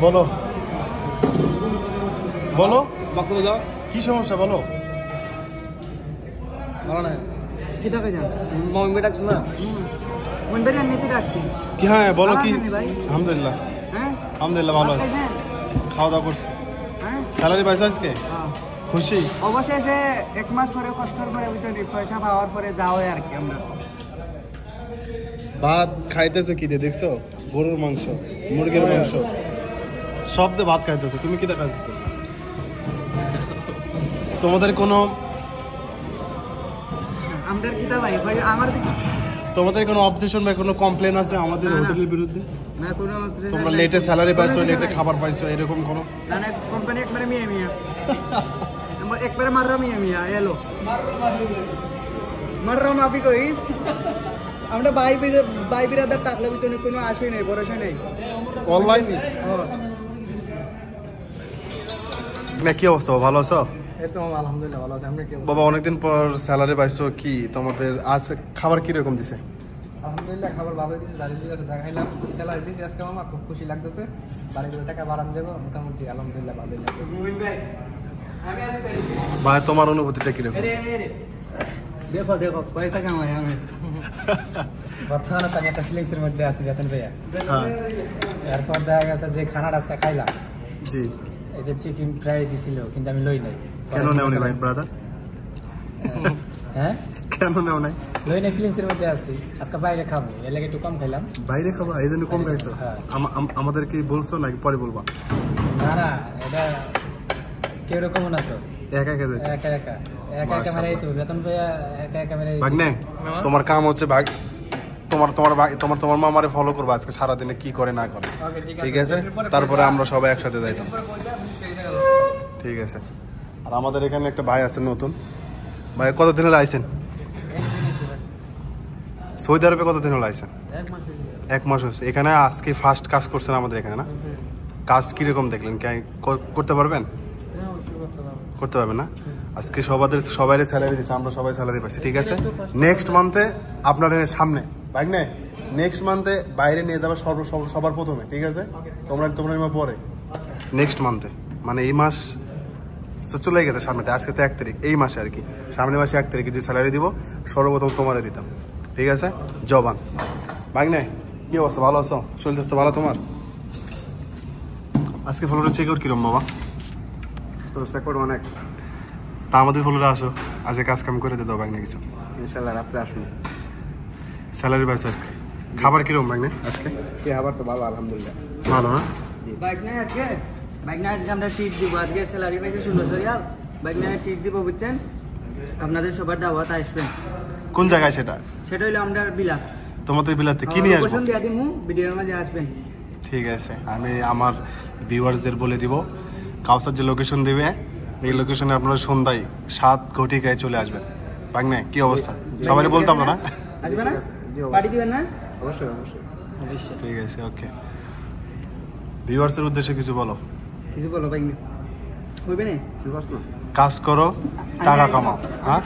বলো বলো বক্তব্য দাও। কি সমস্যা বলো। ভালো না কি দেখে যান মম্মি ডাকছ না মন্দিরে এমনিতে রাখছি কি হ্যাঁ বলো কি ভালো আছেন ভাই? আলহামদুলিল্লাহ হ্যাঁ আলহামদুলিল্লাহ ভালো ভাত খাইছেন? খাওয়া দাওয়া করছি হ্যাঁ স্যালারি পাইছো আজকে হ্যাঁ। খুশি অবশেষে 1 মাস পরে কষ্টের পরে বুঝছেন পয়সা পাওয়ার পরে যাওয়া আর কি আমরা ভাত খাইতেছো কি দিয়ে দেখছো গরুর মাংস মুরগির মাংস সব দিয়ে ভাত খাইতেছো তুমি কি দেখা তোমাদের কোনো আমরা কি তা ভাই ভাই আমার দিকে তোমাদের কোনো অবজেকশন বা কোনো কমপ্লেন আছে আমাদের না, না। হোটেলের বিরুদ্ধে না কোনো তোমরা লেটে স্যালারি পাইছো লেটে খাবার পাইছো এরকম কোনো না না কোম্পানি একবারে মিয়া মিয়া আমরা একবারে মাররা মিয়া মিয়া এলো মাররা মাফি কইস আমরা ভাই বিরাদার টাকলে পিছনে কোনো আসে নাই ভরসা নেই অনলাইন না কি অবস্থা ভালো আছো এই তো আলহামদুলিল্লাহ ভালো আছে। আমরা কি বাবা অনেকদিন পর স্যালারি পাইছো কি তোমাদের আজ খাবার কি রকম দিছে আলহামদুলিল্লাহ খাবার ভালো দিয়েছে, দাঁড়িয়ে দিয়ে দেখাইলাম, স্যালারি দিয়েছি আজকে মামা, খুব খুশি লাগতেছে। বাড়ি করে টাকা বাড়ান দেবো, মোটামুটি আলহামদুলিল্লাহ ভালোই লাগছে। আমি আছি ভাই তোমার অনুভূতিটা কি রকম দেখো দেখো পয়সা কামাই আমি বর্তমানে তো আমি একটা ফিলিংসের মধ্যে আছি বেতন পেয়ে। হ্যাঁ এরপর দেখা গেছে যে খানাটা আজকে খাইলাম, জি এই যে চিকেন ফ্রাই দিছিল কিন্তু আমি লই নাই। কেন নেওনি ভাই ব্রাদার হ্যাঁ কেন নেও নাই লই নাই, ফিলিংসের মধ্যে আছি। আজকে বাইরে খাবো, এর লাগে একটু কম খাইলাম। বাইরে খাবা এই জন্য কম খাইছো হ্যাঁ। আমাদের কি বলছো নাকি পরে বলবা না না, এটা কেউ রকম না তো, একা একা যাইতে। একা একা একা একা মেরে তো বেতন পেয়ে একা একা মেরে। ভাগ্নে তোমার কাম হচ্ছে ভাগ তোমার মামারে ফলো করবা আজকে সারাদিনে কি করে না করে ঠিক আছে তারপরে আমরা সবাই একসাথে যাইতাম ঠিক আছে আর আমাদের এখানে একটা ভাই আছে নতুন ভাই কতদিন হলো আইছেন সৌদি আরবে কতদিন হলো আইছেন 1 মাস হচ্ছে এখানে আজকে ফার্স্ট কাজ করছেন আমাদের এখানে না কাজ কিরকম দেখলেন করতে পারবেন করতে পারবেন না আজকে সবাই স্যালারি দিচ্ছে আমরা সবাই স্যালারি পাইছি ঠিক আছে নেক্সট মান্থে আপনার সামনে বাইক নে নেক্সট মান্থে বাইরে নিয়ে যাবে সবার প্রথমে ঠিক আছে তোমরা পরে নেক্সট মান্থে মানে এই মাস চলে গেছে সামনেটা আজকে তো 1 তারিখ এই মাসে আর কি সামনের মাসে 1 তারিখে যে স্যালারি দিব সর্বপ্রথম তোমারে দিতাম ঠিক আছে জবান বাইক নে কি অবস্থা ভালো আছো শরীর তো ভালো তোমার আজকে ফলোটা চেক আউট কিরম বাবা অনেক তা আমাদের ফলোরা আসো আজকে কাজ কাম করে দিতে বাইক না কিছু ইনশাল্লাহ রাত্রে আসুন। স্যালারি পাইছো আজকে খাবার কিরকম বাইক না আজকে কি আবার তো ভালো আলহামদুলিল্লাহ ভালো না বাইক নাই আজকে আমরা ট্রিট দিব আজকে স্যালারি পাইছে 1600 রিয়াল বাইক নাই ট্রিট দিব বুঝছেন আপনাদের সবার দাওয়াত আসবেন কোন জায়গায় সেটা সেটা হলো আমরা বিলাত তোমাদের বিলাতে কি নিয়ে আসবো লোকেশন দিয়ে দিমু ভিডিওর মাঝে আসবেন ঠিক আছে আমি আমার ভিউয়ার্সদের বলে দিব কাউসার যে লোকেশন দিবে এই লোকেশনে আপনারা সন্ধ্যায় 7 ঘটিকায় চলে আসবেন বাইক না কি অবস্থা সবাই বলতাম না আসবে না পার্টি দিবেন না অবশ্যই অবশ্যই অবশ্যই। ঠিক আছে ওকে ভিউয়ার্সের উদ্দেশ্যে কিছু বলো কিছু বলো বাইক না হইবে না কাজ করো টাকা কামাও হ্যাঁ